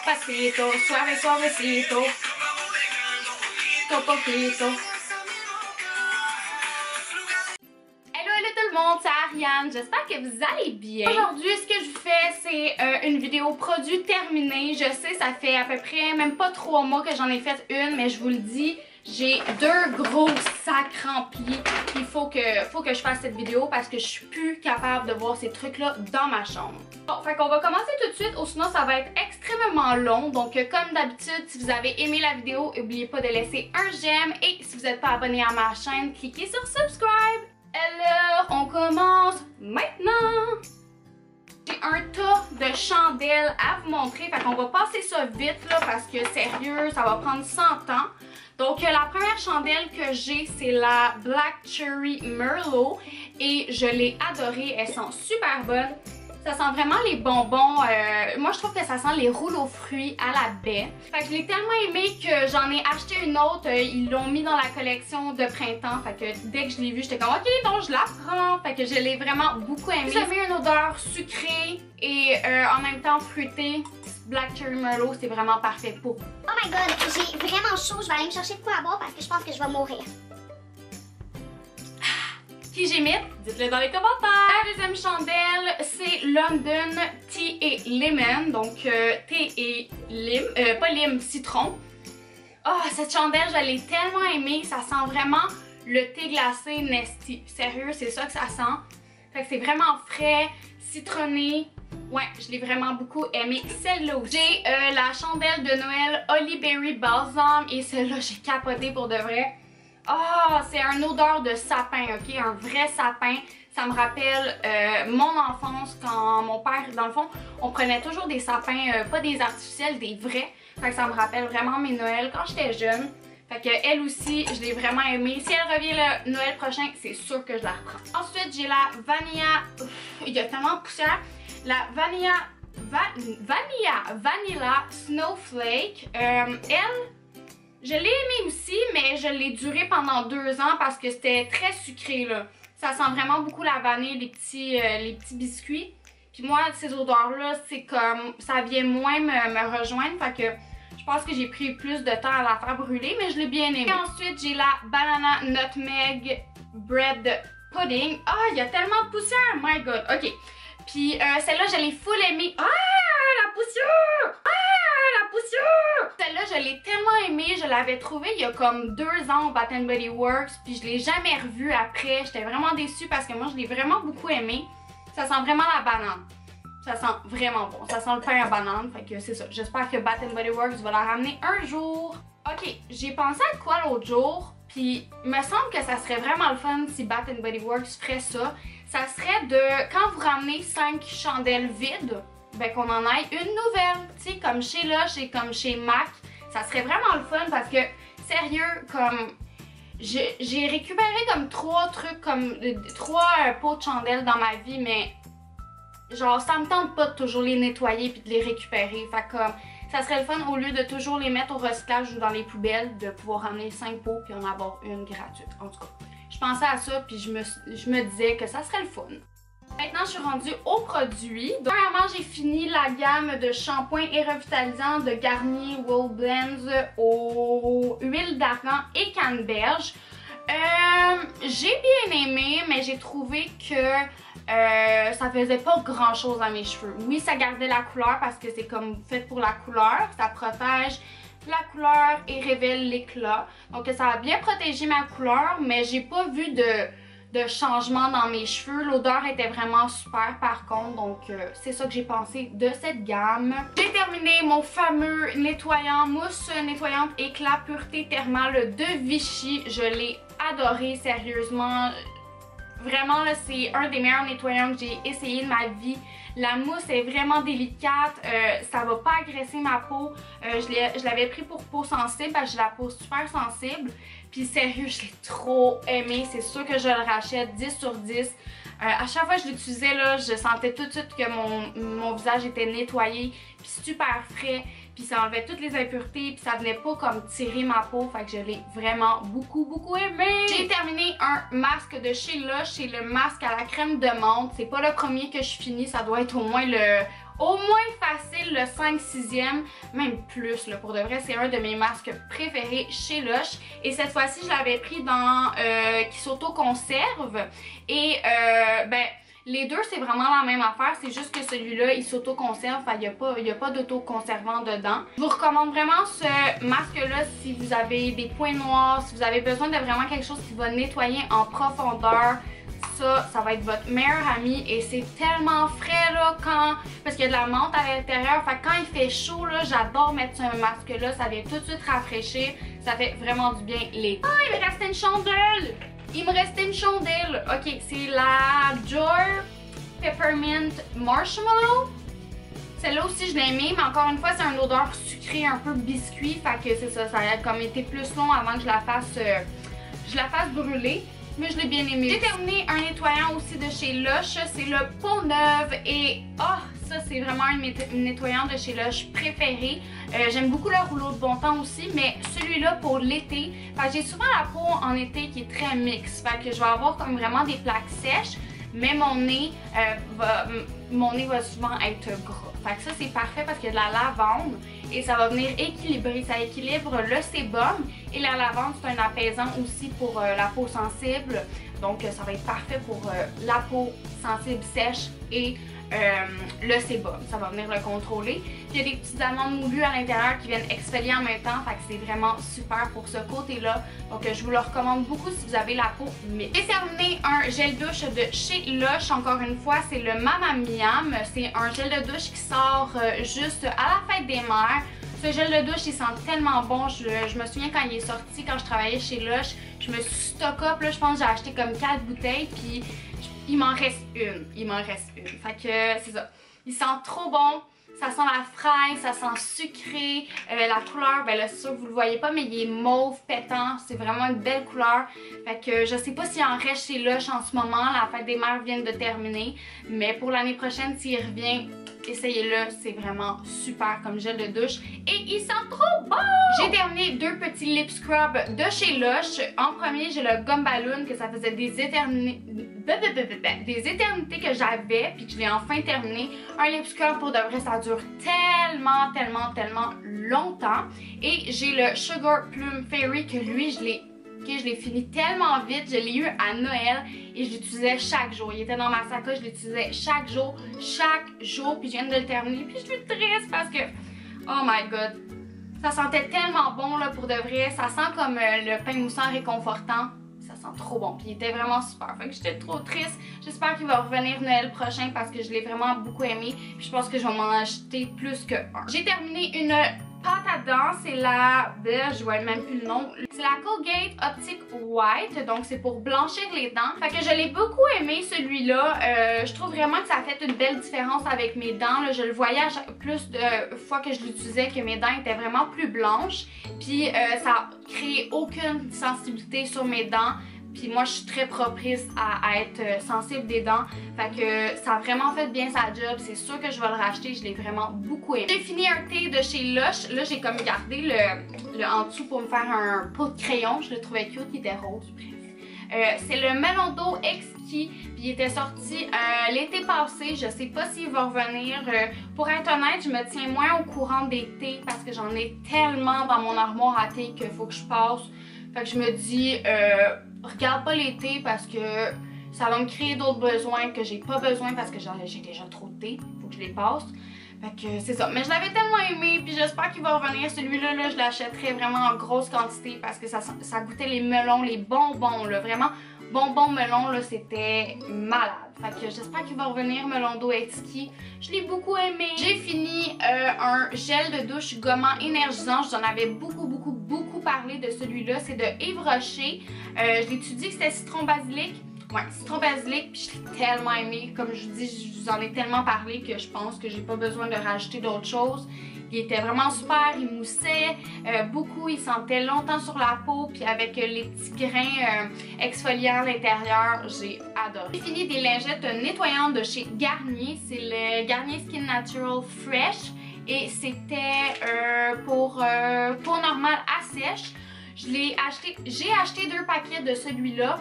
Pasito, suave, suavecito. Poquito. Hello, hello tout le monde, c'est Ariane, j'espère que vous allez bien. Aujourd'hui, ce que je vous fais, c'est une vidéo produit terminée. Je sais, ça fait à peu près même pas 3 mois que j'en ai fait une, mais je vous le dis, j'ai 2 gros sacs remplis. Il faut que je fasse cette vidéo parce que je suis plus capable de voir ces trucs-là dans ma chambre. Bon, fait qu'on va commencer tout de suite, ou sinon ça va être extrêmement long. Donc comme d'habitude, si vous avez aimé la vidéo, n'oubliez pas de laisser un j'aime. Et si vous n'êtes pas abonné à ma chaîne, cliquez sur subscribe. Alors, on commence maintenant. J'ai un tas de chandelles à vous montrer. Fait qu'on va passer ça vite là parce que sérieux, ça va prendre 100 ans. Donc la première chandelle que j'ai, c'est la Black Cherry Merlot et je l'ai adorée, elles sont super bonnes. Ça sent vraiment les bonbons, moi je trouve que ça sent les rouleaux fruits à la baie. Fait que je l'ai tellement aimé que j'en ai acheté une autre, ils l'ont mis dans la collection de printemps. Fait que dès que je l'ai vue, j'étais comme ok, donc je la prends. Fait que je l'ai vraiment beaucoup aimé. J'avais une odeur sucrée et en même temps fruitée. Black Cherry Merlot, c'est vraiment parfait pour vous. Oh my god, j'ai vraiment chaud, je vais aller me chercher de quoi à boire parce que je pense que je vais mourir. Qui j'imite? Dites-le dans les commentaires. La deuxième chandelle, c'est London Tea et Lemon. Donc thé et lime, pas lime, citron. Oh, cette chandelle, je l'ai tellement aimée. Ça sent vraiment le thé glacé Nestea. Sérieux, c'est ça que ça sent. Fait que c'est vraiment frais, citronné. Ouais, je l'ai vraiment beaucoup aimé. Celle-là aussi. J'ai la chandelle de Noël Holly Berry Balsam et celle-là, j'ai capoté pour de vrai. Oh, c'est une odeur de sapin, ok? Un vrai sapin. Ça me rappelle mon enfance quand mon père, dans le fond, on prenait toujours des sapins, pas des artificiels, des vrais. Fait que ça me rappelle vraiment mes Noëls quand j'étais jeune. Fait que elle aussi, je l'ai vraiment aimée. Si elle revient le Noël prochain, c'est sûr que je la reprends. Ensuite, j'ai la Vanilla... il y a tellement de poussière. La Vanilla Snowflake. Elle... je l'ai aimée aussi, mais je l'ai durée pendant 2 ans parce que c'était très sucré là. Ça sent vraiment beaucoup la vanille, les petits biscuits. Puis moi, ces odeurs-là, c'est comme... ça vient moins me rejoindre. Fait que je pense que j'ai pris plus de temps à la faire brûler, mais je l'ai bien aimée. Et ensuite, j'ai la Banana Nutmeg Bread Pudding. Ah, il y a tellement de poussière! My God! OK. Puis celle-là, je l'ai full aimée. Ah, la poussière! Ah, la poussière! Celle-là, je l'ai tellement aimée. Je l'avais trouvée il y a comme 2 ans au Bath & Body Works. Puis je l'ai jamais revue après. J'étais vraiment déçue parce que moi, je l'ai vraiment beaucoup aimée. Ça sent vraiment la banane. Ça sent vraiment bon. Ça sent le pain à banane. Fait que c'est ça. J'espère que Bath & Body Works va la ramener un jour. Ok, j'ai pensé à quoi l'autre jour? Puis il me semble que ça serait vraiment le fun si Bath & Body Works ferait ça. Ça serait de, quand vous ramenez 5 chandelles vides, ben qu'on en aille une nouvelle. Tu sais, comme chez Lush et comme chez MAC. Ça serait vraiment le fun parce que, sérieux, comme... j'ai récupéré comme 3 trucs, comme 3 pots de chandelles dans ma vie, mais genre ça me tente pas de toujours les nettoyer puis de les récupérer. Fait comme ça serait le fun au lieu de toujours les mettre au recyclage ou dans les poubelles, de pouvoir ramener 5 pots puis en avoir une gratuite. En tout cas, je pensais à ça puis je me disais que ça serait le fun. Maintenant, je suis rendue aux produits. Donc, premièrement, j'ai fini la gamme de shampoing et revitalisant de Garnier Wool Blends aux huiles d'argan et canneberge. J'ai bien aimé, mais j'ai trouvé que ça faisait pas grand chose à mes cheveux. Oui, ça gardait la couleur parce que c'est comme fait pour la couleur. Ça protège la couleur et révèle l'éclat. Donc ça a bien protégé ma couleur, mais j'ai pas vu de changement dans mes cheveux. L'odeur était vraiment super par contre, donc c'est ça que j'ai pensé de cette gamme. J'ai terminé mon fameux nettoyant mousse nettoyante éclat pureté thermale de Vichy. Je l'ai adoré, sérieusement. Vraiment là, c'est un des meilleurs nettoyants que j'ai essayé de ma vie. La mousse est vraiment délicate, ça va pas agresser ma peau. Je l'avais pris pour peau sensible parce que j'ai la peau super sensible. Puis sérieux, je l'ai trop aimé. C'est sûr que je le rachète 10 sur 10. À chaque fois que je l'utilisais, là, je sentais tout de suite que mon visage était nettoyé, puis super frais, puis ça enlevait toutes les impuretés, puis ça venait pas comme tirer ma peau, fait que je l'ai vraiment beaucoup aimé. J'ai terminé un masque de chez Lush, c'est le masque à la crème de menthe. C'est pas le premier que je finis, ça doit être au moins le au moins facile le 5-6e, même plus là, pour de vrai, c'est un de mes masques préférés chez Lush. Et cette fois-ci, je l'avais pris dans qui s'auto-conserve. Et ben, les deux, c'est vraiment la même affaire, c'est juste que celui-là, il s'auto-conserve, il n'y a pas d'auto-conservant dedans. Je vous recommande vraiment ce masque-là si vous avez des points noirs, si vous avez besoin de vraiment quelque chose qui va nettoyer en profondeur. Ça va être votre meilleur ami et c'est tellement frais là parce qu'il y a de la menthe à l'intérieur. Fait que quand il fait chaud là, j'adore mettre ce masque là, ça vient tout de suite rafraîchir. Ça fait vraiment du bien l'été. Ah, il me restait une chandelle! Il me restait une chandelle. Ok, c'est la Joy Peppermint Marshmallow. Celle-là aussi je l'ai aimée, mais encore une fois c'est une odeur sucrée, un peu biscuit. Fait que c'est ça, ça a comme été plus long avant que je la fasse brûler. Mais je l'ai bien aimé. J'ai terminé un nettoyant aussi de chez Lush, c'est le Peau Neuve et ça c'est vraiment un nettoyant de chez Lush préféré. J'aime beaucoup le rouleau de bon temps aussi, mais celui-là pour l'été, j'ai souvent la peau en été qui est très mixte, fait que je vais avoir comme vraiment des plaques sèches, mais mon nez va souvent être gras. Fait que ça c'est parfait parce qu'il y a de la lavande et ça va venir équilibrer, ça équilibre le sébum et la lavande c'est un apaisant aussi pour la peau sensible, donc ça va être parfait pour la peau sensible sèche et le sébum, ça va venir le contrôler. Puis il y a des petites amandes moulues à l'intérieur qui viennent exfolier en même temps, fait que c'est vraiment super pour ce côté-là. Donc je vous le recommande beaucoup si vous avez la peau mixte. J'ai terminé un gel douche de chez Lush, encore une fois, c'est le Mamma Miam. C'est un gel de douche qui sort juste à la fête des mères. Ce gel de douche, il sent tellement bon. Je me souviens quand il est sorti, quand je travaillais chez Lush, je me suis stock up, là, je pense que j'ai acheté comme 4 bouteilles, puis il m'en reste une. Fait que c'est ça. Il sent trop bon. Ça sent la fraise, ça sent sucré. La couleur, ben là c'est sûr que vous le voyez pas, mais il est mauve pétant. C'est vraiment une belle couleur. Fait que je sais pas s'il en reste chez Lush en ce moment. La fête des mères vient de terminer. Mais pour l'année prochaine, s'il revient, essayez-le. C'est vraiment super comme gel de douche. Et il sent trop bon! J'ai terminé 2 petits lip scrubs de chez Lush. En premier, j'ai le Gum Balloon que ça faisait des éternités que j'avais, puis que je l'ai enfin terminé. Un lip scrub pour de vrai, ça dure tellement longtemps. Et j'ai le Sugar Plum Fairy que lui, je l'ai fini tellement vite. Je l'ai eu à Noël et je l'utilisais chaque jour. Il était dans ma sacoche, je l'utilisais chaque jour. Puis je viens de le terminer. Puis je suis triste parce que, oh my god, ça sentait tellement bon là pour de vrai. Ça sent comme le pain moussant réconfortant. Ça sent trop bon, puis il était vraiment super. Fait que j'étais trop triste. J'espère qu'il va revenir Noël prochain parce que je l'ai vraiment beaucoup aimé. Puis je pense que je vais m'en acheter plus que un. J'ai terminé une pâte à dents, c'est la... je vois même plus le nom. C'est la Colgate Optic White, donc c'est pour blanchir les dents. Fait que je l'ai beaucoup aimé celui-là. Je trouve vraiment que ça a fait une belle différence avec mes dents. Là. Je le voyais plus de fois que je l'utilisais que mes dents étaient vraiment plus blanches. Puis ça a créé aucune sensibilité sur mes dents. Puis moi je suis très propice à être sensible des dents. Fait que ça a vraiment fait bien sa job. C'est sûr que je vais le racheter. Je l'ai vraiment beaucoup aimé. J'ai fini un thé de chez Lush. Là j'ai comme gardé le en dessous pour me faire un pot de crayon. Je le trouvais cute, il était rose. Bref. C'est le Melon d'eau exquis. Puis il était sorti l'été passé. Je sais pas s'il va revenir. Pour être honnête, je me tiens moins au courant des thés parce que j'en ai tellement dans mon armoire à thé qu'il faut que je passe. Fait que je me dis, regarde pas les thés parce que ça va me créer d'autres besoins que j'ai pas besoin parce que j'ai déjà trop de thé. Faut que je les passe. Fait que c'est ça. Mais je l'avais tellement aimé, puis j'espère qu'il va revenir. Celui-là, là, je l'achèterai vraiment en grosse quantité parce que ça goûtait les melons, les bonbons, là. Vraiment, bonbons melons, là, c'était malade. Fait que j'espère qu'il va revenir, Melon d'eau exquis. Je l'ai beaucoup aimé. J'ai fini un gel de douche gommant énergisant. Je vous en avais beaucoup parlé de celui-là. C'est de Yves Rocher. Je l'ai étudié que c'était citron basilic. Ouais, citron basilic, puis je l'ai tellement aimé. Comme je vous dis, je vous en ai tellement parlé que je pense que j'ai pas besoin de rajouter d'autres choses. Il était vraiment super, il moussait beaucoup, il sentait longtemps sur la peau, puis avec les petits grains exfoliants à l'intérieur, j'ai adoré. J'ai fini des lingettes nettoyantes de chez Garnier, c'est le Garnier Skin Natural Fresh, et c'était pour peau normale à sèche. J'ai acheté 2 paquets de celui-là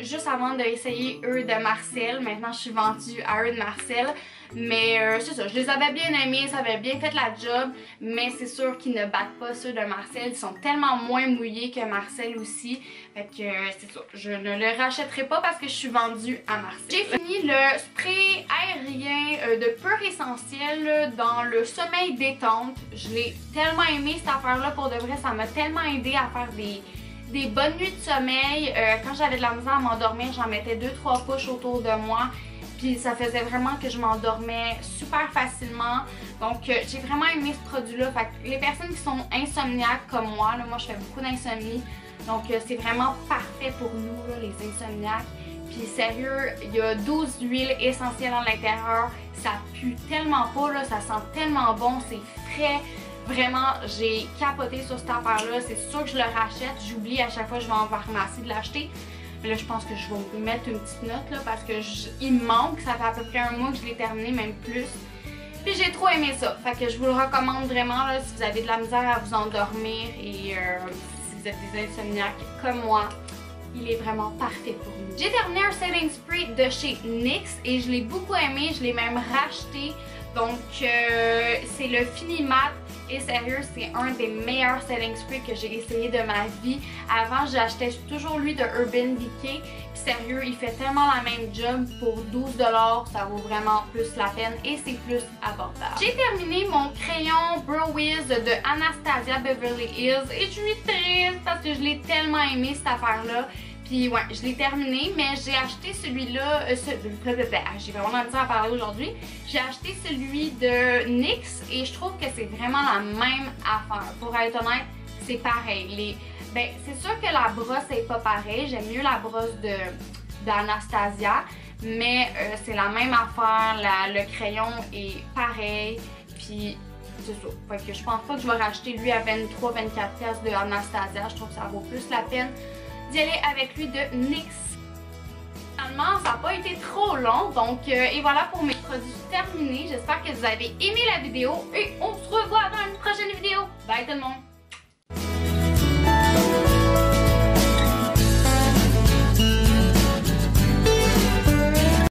juste avant d'essayer eux de Marcel. Maintenant je suis vendue à eux de Marcel. Mais c'est ça, je les avais bien aimés, ça avait bien fait la job, mais c'est sûr qu'ils ne battent pas ceux de Marcel. Ils sont tellement moins mouillés que Marcel aussi. Fait que c'est ça, je ne le rachèterai pas parce que je suis vendue à Marcel. J'ai fini le spray aérien de Pur Essentiel dans le sommeil détente. Je l'ai tellement aimé cette affaire-là, pour de vrai, ça m'a tellement aidé à faire des bonnes nuits de sommeil. Quand j'avais de la misère à m'endormir, j'en mettais 2-3 couches autour de moi. Puis ça faisait vraiment que je m'endormais super facilement. Donc j'ai vraiment aimé ce produit-là. Fait que les personnes qui sont insomniaques comme moi, là, moi je fais beaucoup d'insomnie. Donc c'est vraiment parfait pour nous, là, les insomniaques. Puis sérieux, il y a 12 huiles essentielles à l'intérieur. Ça pue tellement pas, là, ça sent tellement bon, c'est frais. Vraiment, j'ai capoté sur cette affaire-là. C'est sûr que je le rachète. J'oublie à chaque fois que je vais en pharmacie de l'acheter. Mais là, je pense que je vais vous mettre une petite note là, parce que il me manque. Ça fait à peu près un mois que je l'ai terminé, même plus. Puis j'ai trop aimé ça. Fait que je vous le recommande vraiment là, si vous avez de la misère à vous endormir et si vous êtes des insomniaques comme moi. Il est vraiment parfait pour nous. J'ai terminé un setting spray de chez NYX et je l'ai beaucoup aimé. Je l'ai même racheté. Donc c'est le Fini Matte. Et sérieux, c'est un des meilleurs setting sprays que j'ai essayé de ma vie. Avant, j'achetais toujours lui de Urban Decay. Puis sérieux, il fait tellement la même job pour 12 $. Ça vaut vraiment plus la peine et c'est plus abordable. J'ai terminé mon crayon Brow Wiz de Anastasia Beverly Hills. Et je suis triste parce que je l'ai tellement aimé cette affaire-là. Puis ouais, je l'ai terminé, mais j'ai acheté celui-là, j'ai vraiment la misère à parler aujourd'hui. J'ai acheté celui de NYX et je trouve que c'est vraiment la même affaire. Pour être honnête, c'est pareil. Ben, c'est sûr que la brosse est pas pareille, j'aime mieux la brosse d'Anastasia, mais c'est la même affaire, le crayon est pareil, puis c'est ça. Fait que je pense pas que je vais racheter lui à 23-24$ de Anastasia, je trouve que ça vaut plus la peine d'y aller avec lui de NYX. Finalement, ça n'a pas été trop long, donc et voilà pour mes produits terminés. J'espère que vous avez aimé la vidéo et on se revoit dans une prochaine vidéo. Bye tout le monde!